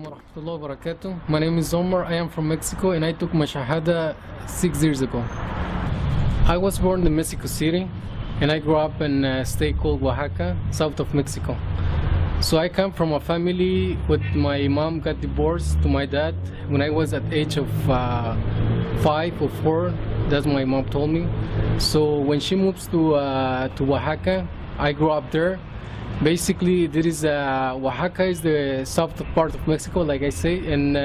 warahmatullahi wabarakatuh. My name is Omar. I am from Mexico and I took my Shahada 6 years ago. I was born in Mexico City and I grew up in a state called Oaxaca, south of Mexico. So I come from a family with my mom got divorced to my dad when I was at age of 5 or 4. That's what my mom told me. So when she moves to Oaxaca, I grew up there. Basically, there is Oaxaca is the south part of Mexico, like I say, and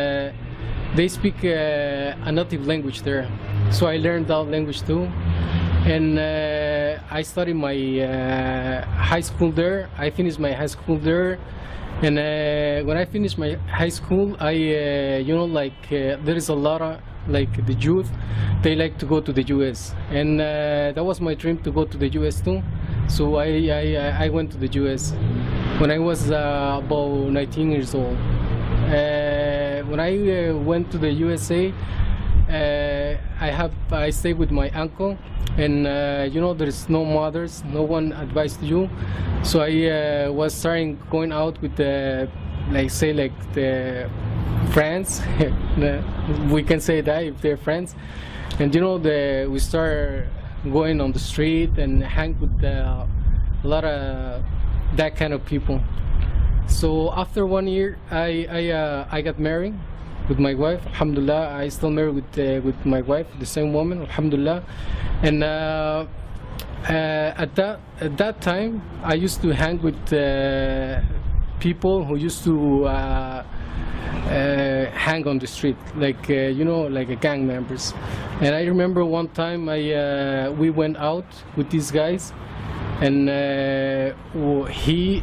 they speak a native language there. So I learned that language too, and I studied my high school there. I finished my high school there, and when I finished my high school, I there is a lot of like the youth, they like to go to the US, and that was my dream to go to the US too. So I went to the US when I was about 19 years old. When I went to the USA, I stayed with my uncle, and there is no mothers, no one advised you. So I was starting going out with the the friends. We can say that if they're friends, and we start going on the street and hang with a lot of that kind of people. So after 1 year, I got married with my wife. Alhamdulillah, I still married with my wife, the same woman. Alhamdulillah, and at that time, I used to hang with people who used to hang on the street, like like gang members. And I remember one time we went out with these guys, and he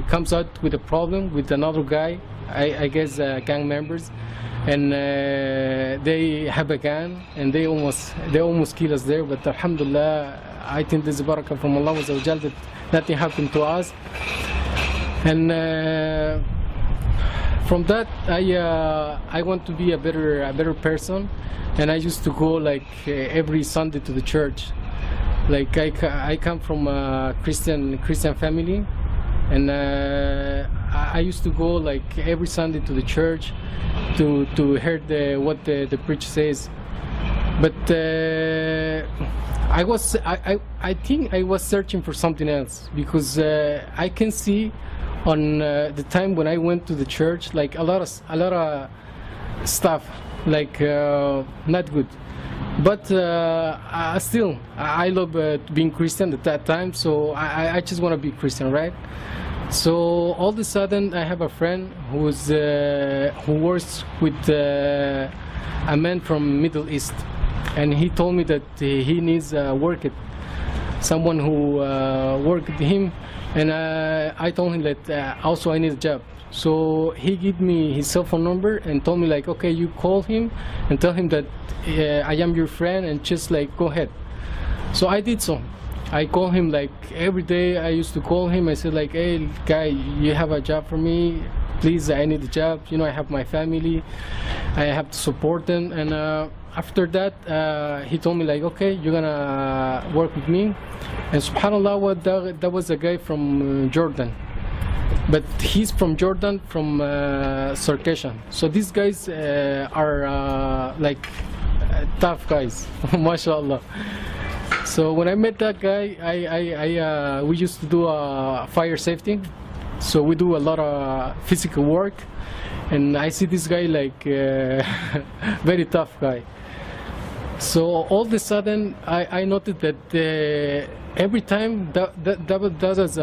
comes out with a problem with another guy, I guess gang members, and they have a gun and they almost kill us there. But alhamdulillah, I think this is barakah from Allah that nothing happened to us. And from that, I want to be a better person, and I used to go like every Sunday to the church. Like I come from a Christian family, and I used to go like every Sunday to the church to hear what the preacher says. But I think I was searching for something else, because I can see on the time when I went to the church, like a lot of stuff, like not good. But still, I love being Christian at that time, so I just want to be Christian, right? So all of a sudden, I have a friend who works with a man from Middle East, and he told me that he needs someone who work with him. And I told him that also I need a job. So he gave me his cell phone number and told me like, okay, you call him and tell him that I am your friend, and just like go ahead. So I did so. I call him like every day. I used to call him. I said like, hey guy, you have a job for me? Please, I need a job. I have my family. I have to support them. And after that, he told me like, okay, you're gonna work with me. And subhanallah, that was a guy from Jordan, but he's from Jordan, from Circassian. So these guys are like tough guys, mashallah. So when I met that guy, we used to do fire safety. So we do a lot of physical work, and I see this guy like very tough guy. So all of a sudden, I noticed that every time that is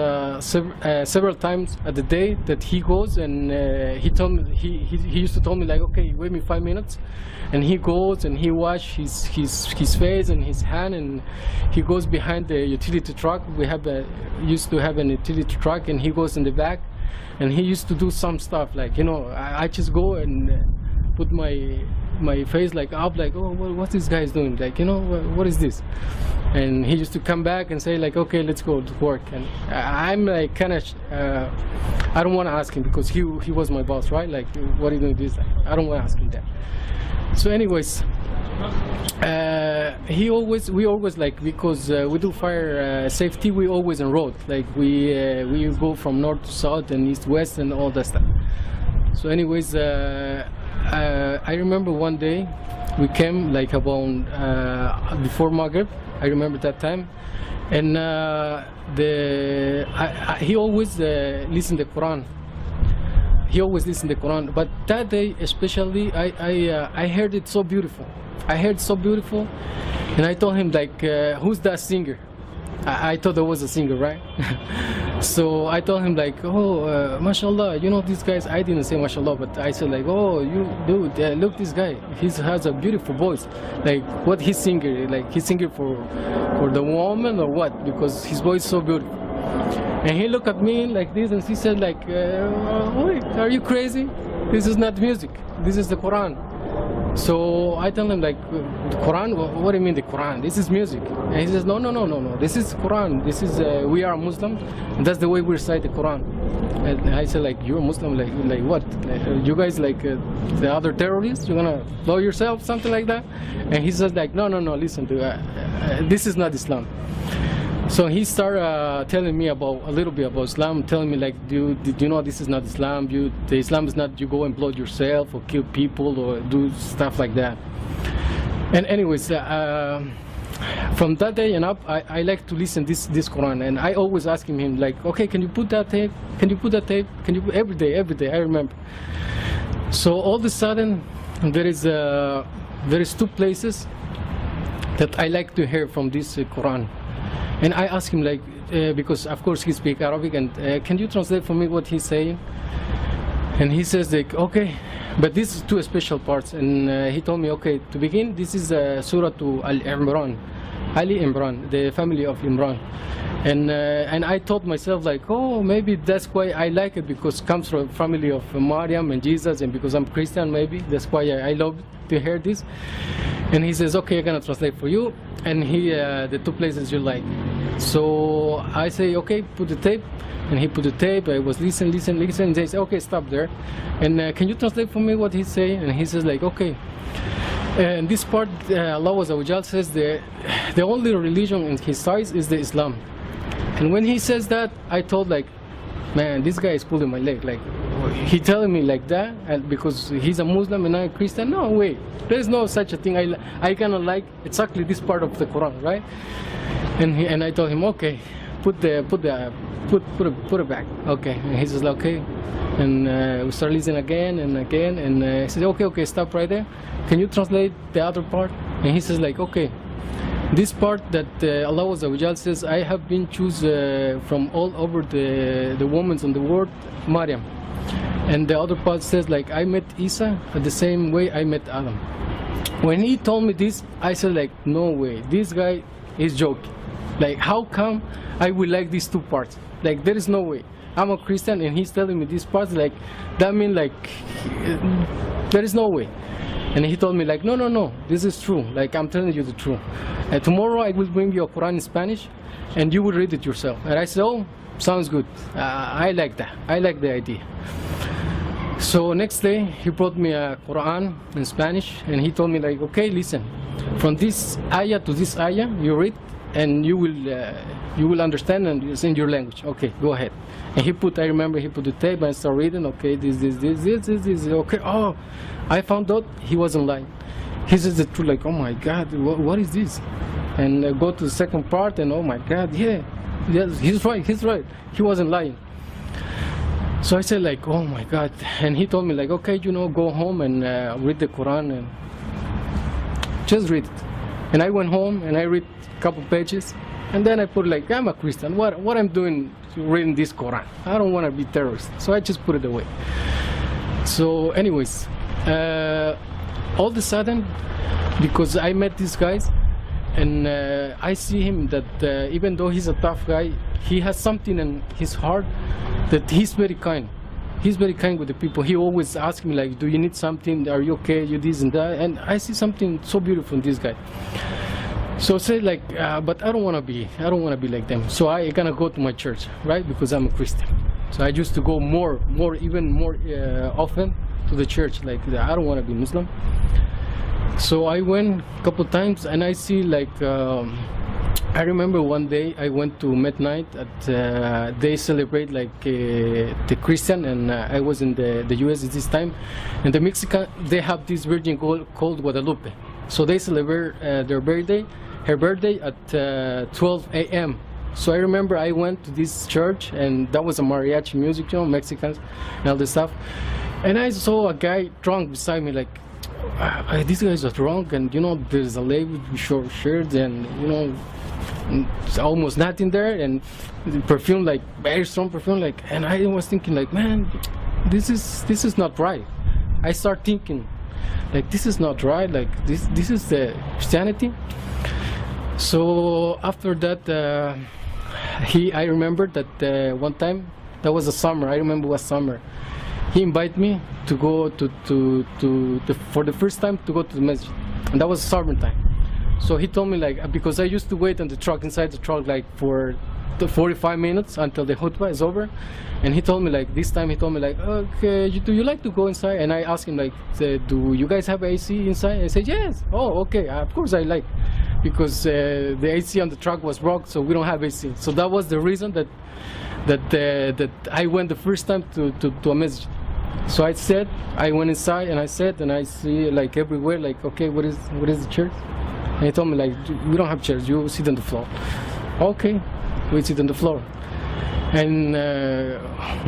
several times at the day that he goes, and he used to tell me like, okay, wait me 5 minutes, and he goes and he wash his face and his hand, and he goes behind the utility truck. We used to have an utility truck, and he goes in the back, and he used to do some stuff like, I just go and put my face like up, like, oh, what this guy is doing, like, what is this? And he used to come back and say like, okay, let's go to work. And I'm like kind of I don't want to ask him, because he was my boss, right? Like, what are you doing this? I don't want to ask him that. So anyways, we always like, because we do fire safety, we always on road, like we go from north to south and east west and all that stuff. So anyways, I remember one day we came like about before Maghrib. I remember that time, and he always listened to the Quran. He always listened to the Quran, but that day especially, I heard it so beautiful. I heard so beautiful, and I told him like, who's that singer? I thought there was a singer, right? So I told him like, oh, mashallah, you know these guys. I didn't say mashallah, but I said like, oh, you dude, look this guy. He has a beautiful voice. Like, what he's singing? Like he's singing for the woman or what? Because his voice is so beautiful. And he looked at me like this, and he said like, wait, are you crazy? This is not music. This is the Quran. So I tell him like, the Quran? What do you mean the Quran? This is music. And he says, no. This is Quran. This is we are Muslim, and that's the way we recite the Quran. And I said like, you're Muslim? Like what? You guys like the other terrorists? You're gonna blow yourself, something like that? And he says like, no. Listen to this is not Islam. So he started telling me about a little bit about Islam, telling me like, did you know this is not Islam? The Islam is not you go and blow yourself or kill people or do stuff like that. And anyways, from that day and up, I like to listen this Quran, and I always ask him like, okay, can you put that tape? Can you put that tape? Can you put every day? I remember. So all of a sudden, there is 2 places that I like to hear from this Quran. And I asked him like, because of course he speaks Arabic, and can you translate for me what he's saying? And he says like, okay, but this is 2 special parts. And he told me, okay, to begin, this is Surah to Al-Imran, Ali Imran, the family of Imran. And I thought myself like, oh, maybe that's why I like it, because it comes from family of Maryam and Jesus, and because I'm Christian, maybe that's why I love to hear this. And he says, okay, I'm gonna translate for you, and the 2 places you like. So I say, okay, put the tape, and he put the tape. I was listen. And they say, okay, stop there, and can you translate for me what he's saying? And he says like, okay. And this part, Allah Azza wa Jal says the only religion in his eyes is the Islam. And when he says that, I thought like, man, this guy is pulling my leg. Like, he telling me like that, and because he's a Muslim and I'm a Christian? No way. There's no such a thing. I kind of like exactly this part of the Quran, right? And I told him, okay, put it back. Okay. And he says, okay. And we start listening again, and he says, okay, stop right there. Can you translate the other part? And he says like, okay. This part that Allah Azza wa Jal says, I have been chosen from all over the women in the world, Maryam. And the other part says like, I met Isa the same way I met Adam. When he told me this, I said like, no way, this guy is joking. Like, how come I will like these 2 parts? Like, there is no way. I'm a Christian and he's telling me these parts, like, that means like, there is no way. And he told me like, no, this is true. Like, I'm telling you the truth. Tomorrow I will bring you a Quran in Spanish, and you will read it yourself. And I said, oh, sounds good. I like that. I like the idea. So next day he brought me a Quran in Spanish, and he told me like, okay, listen, from this ayah to this ayah you read, and you will understand, and it's in your language. Okay, go ahead. And I remember he put the tape, and I started reading. Okay, this. Okay, oh, I found out he wasn't lying. He says the truth, like, oh my God, what is this? And go to the second part, and oh my God, yeah, he's right. He wasn't lying. So I said like, oh my God. And he told me like, okay, go home and read the Quran, and just read it. And I went home and I read a couple pages, and then I put like, I'm a Christian, what I'm doing reading this Quran? I don't want to be terrorist. So I just put it away. So anyways, all of a sudden, because I met these guys, and I see him that even though he's a tough guy, he has something in his heart that he's very kind. He's very kind with the people. He always asks me like, do you need something? Are you okay? You this and that. And I see something so beautiful in this guy. So I say like, but I don't want to be like them. So I gonna go to my church, right? Because I'm a Christian. So I used to go even more often to the church. Like, I don't want to be Muslim. So I went a couple times, and I see like I remember one day I went to midnight at they celebrate like the Christian, and I was in the US at this time, and the Mexican, they have this virgin called Guadalupe, so they celebrate her birthday at 12 a.m. So I remember I went to this church, and that was a mariachi music, you know, Mexicans and all this stuff, and I saw a guy drunk beside me, like these guys are drunk, and you know there's a lady with short shirt, and you know it's almost nothing there, and perfume, like very strong perfume, like, and I was thinking like, man, this is not right. I start thinking like, this is not right, like this is the Christianity. So after that I remember that one time, that was a summer, I remember it was summer, he invited me to go for the first time to go to the masjid, and that was summertime. So he told me, like, because I used to wait on the truck, inside the truck, like for the 45 minutes until the khutbah is over, and he told me, like, this time he told me, like, okay, do you like to go inside? And I asked him, like, do you guys have AC inside? I said, yes. Oh, okay, of course I like, because the AC on the truck was broke, so we don't have AC. So that was the reason that I went the first time to a masjid. So I went inside, and I said, and I see like everywhere, like, okay, what is the church? And he told me, like, we don't have chairs, you sit on the floor. Okay, we sit on the floor. And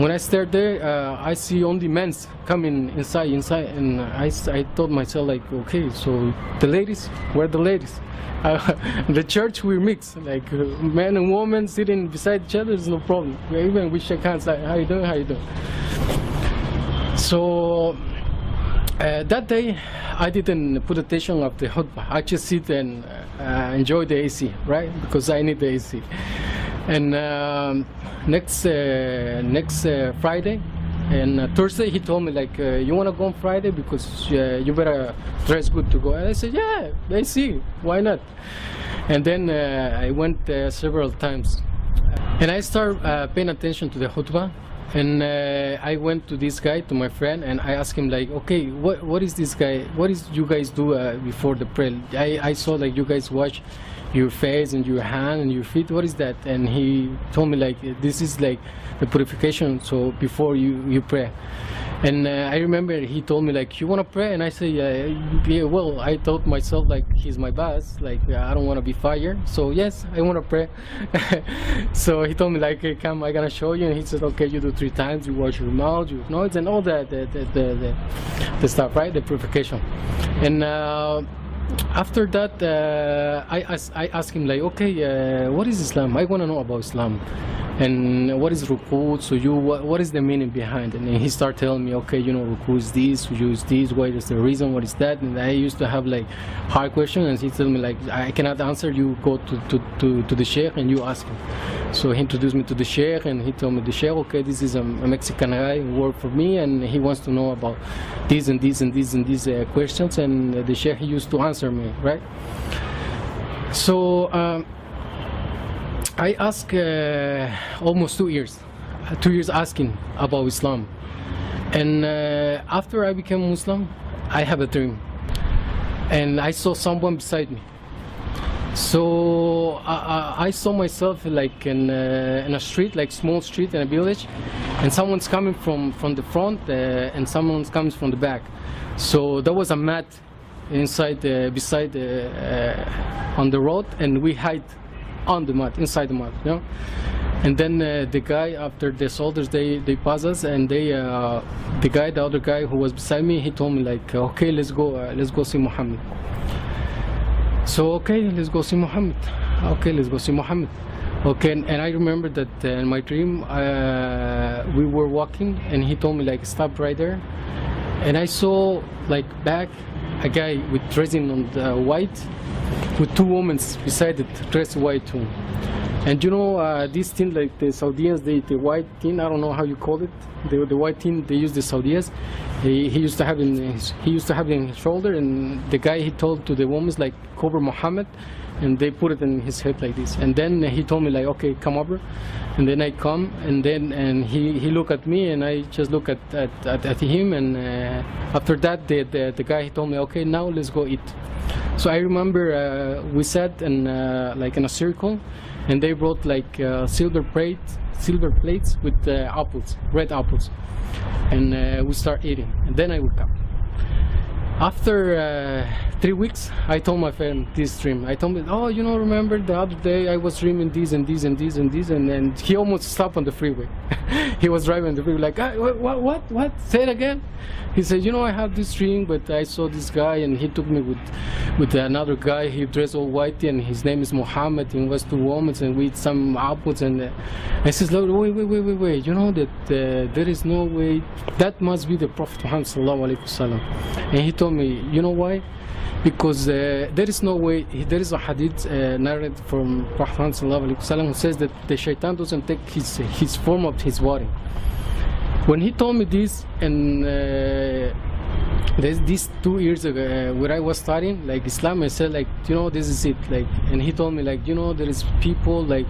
when I stared there, I see only men coming inside, and I told myself, like, okay, so the ladies, where are the ladies? The church, we mix, like men and women sitting beside each other, there's no problem. Even we shake hands, like, how you doing, how you doing? So that day, I didn't put attention of the khutbah. I just sit and enjoy the AC, right? Because I need the AC. And next Friday and Thursday, he told me, like, you want to go on Friday, because you better dress good to go. And I said, yeah, AC, why not? And then I went several times, and I started paying attention to the khutbah. And I went to this guy, to my friend, and I asked him, like, okay, what is this guy? What is you guys do before the prayer? I saw, like, you guys wash your face and your hand and your feet. What is that? And he told me, like, this is like the purification, so before you pray. And I remember he told me, like, you want to pray? And I said, yeah, well, I thought myself, like, he's my boss, like, I don't want to be fired, so yes, I want to pray. So he told me, like, hey, come, I'm gonna show you. And he said, okay, you do 3 times, you wash your mouth, your nose, and all that, the stuff, right, the purification. And after that, I asked him, like, okay, what is Islam? I want to know about Islam. And what is ruku? So what is the meaning behind it? And he started telling me, okay, you know, ruku is this, we use this, what is the reason, what is that? And I used to have, like, hard questions, and he told me, like, I cannot answer, you go to the sheikh and you ask him. So he introduced me to the sheikh, and he told me, the sheikh, okay, this is a Mexican guy who worked for me, and he wants to know about these and these and these and these questions, and the sheikh used to answer me, right? So I asked almost 2 years asking about Islam. And after I became Muslim, I have a dream, and I saw someone beside me. So I saw myself, like, in a street, like small street in a village, and someone's coming from the front and someone's coming from the back. So there was a mat inside beside on the road, and we hide on the mat, inside the mat, you know. And then the guy, after the soldiers, they pass us, and the other guy who was beside me, he told me, like, okay, let's go see Muhammad. So okay, let's go see Muhammad. Okay, let's go see Muhammad. Okay, and I remember that in my dream we were walking, and he told me, like, stop right there. And I saw, like, back a guy with dressing on the white, with 2 women beside it, dressed white too. And you know, this thing, like the Saudians, the white thing, I don't know how you call it, the white thing they use, the Saudians, He used to have it in his shoulder, and the guy he told to the woman like cover Muhammad, and they put it in his head like this. And then he told me like, okay, come over, and then I come, and he looked at me, and I just look at him, and after that the guy he told me, okay, now let's go eat. So I remember we sat in like in a circle, and they brought like silver plates with apples, red apples, and we start eating, and then I woke up. After 3 weeks, I told my friend this dream. I told him, oh, remember the other day I was dreaming this and this and this and this, and he almost stopped on the freeway. He was driving on the freeway like, what? Say it again. He said, I had this dream, but I saw this guy, and he took me with another guy. He dressed all white, and his name is Muhammad, and was 2 women, and we eat some apples. And I said, wait, that there is no way, that must be the Prophet Muhammad sallallahu alaihi wasallam. And he told me, you know why? Because there is no way, there is a hadith narrated from Prophet Muhammad sallallahu alaihi wasallam who says that the shaitan doesn't take his form of his body. When he told me this, and these 2 years ago, when I was studying like Islam, I said like, this is it, like, and he told me like, there is people like,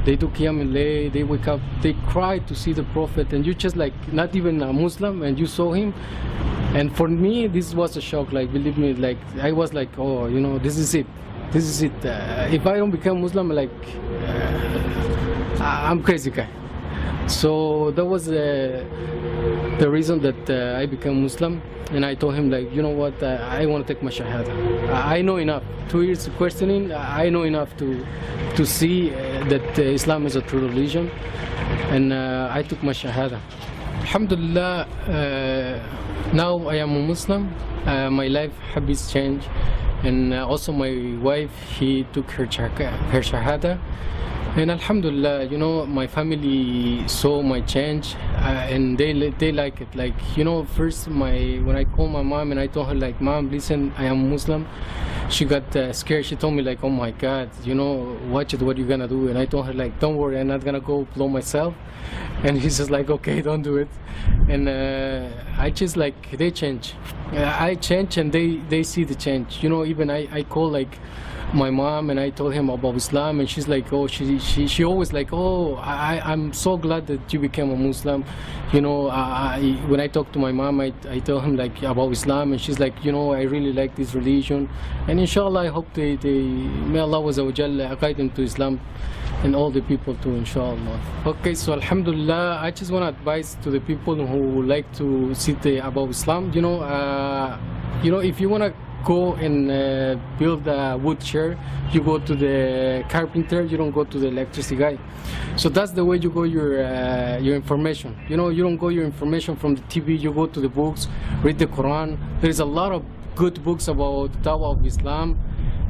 they do qiyam al-layl, they wake up, they cry to see the Prophet, and you just like not even a Muslim, and you saw him. And for me, this was a shock. Like, believe me, like I was like, oh, this is it. If I don't become Muslim, like I'm crazy guy. So that was the reason that I became Muslim. And I told him like, you know what, I want to take my shahada. I know enough. 2 years questioning, I know enough to see that Islam is a true religion. And I took my shahada. Alhamdulillah, now I am a Muslim. My life habits changed, and also my wife, he took her shahada. And Alhamdulillah, my family saw my change, and they like it. Like, first when I called my mom and I told her like, Mom, listen, I am Muslim, she got scared. She told me like, oh my God, watch it, what you gonna do? And I told her like, don't worry, I'm not gonna go blow myself. And he's just like, okay, don't do it. And I just like, they change. I change, and they see the change. Even I call like my mom, and I told him about Islam, and she's like, oh, she always like, oh, I'm so glad that you became a Muslim. When I talk to my mom, I tell him like about Islam, and she's like, I really like this religion, and inshallah I hope they may Allah Azza wa Jalla guide them to Islam, and all the people too, inshallah. Okay, so Alhamdulillah, I just want to advise to the people who like to sit about Islam, if you want to go and build a wood chair, you go to the carpenter, you don't go to the electricity guy. So that's the way you go your information. You don't go your information from the TV, you go to the books, read the Qur'an. There's a lot of good books about the Dawah of Islam,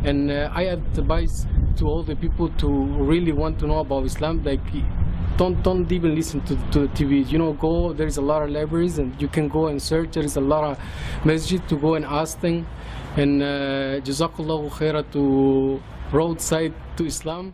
and I advise to all the people to really want to know about Islam, like don't even listen to the TV. Go, there's a lot of libraries, and you can go and search. There is a lot of masjid to go and ask things. And Jazakallahu khaira to roadside to Islam.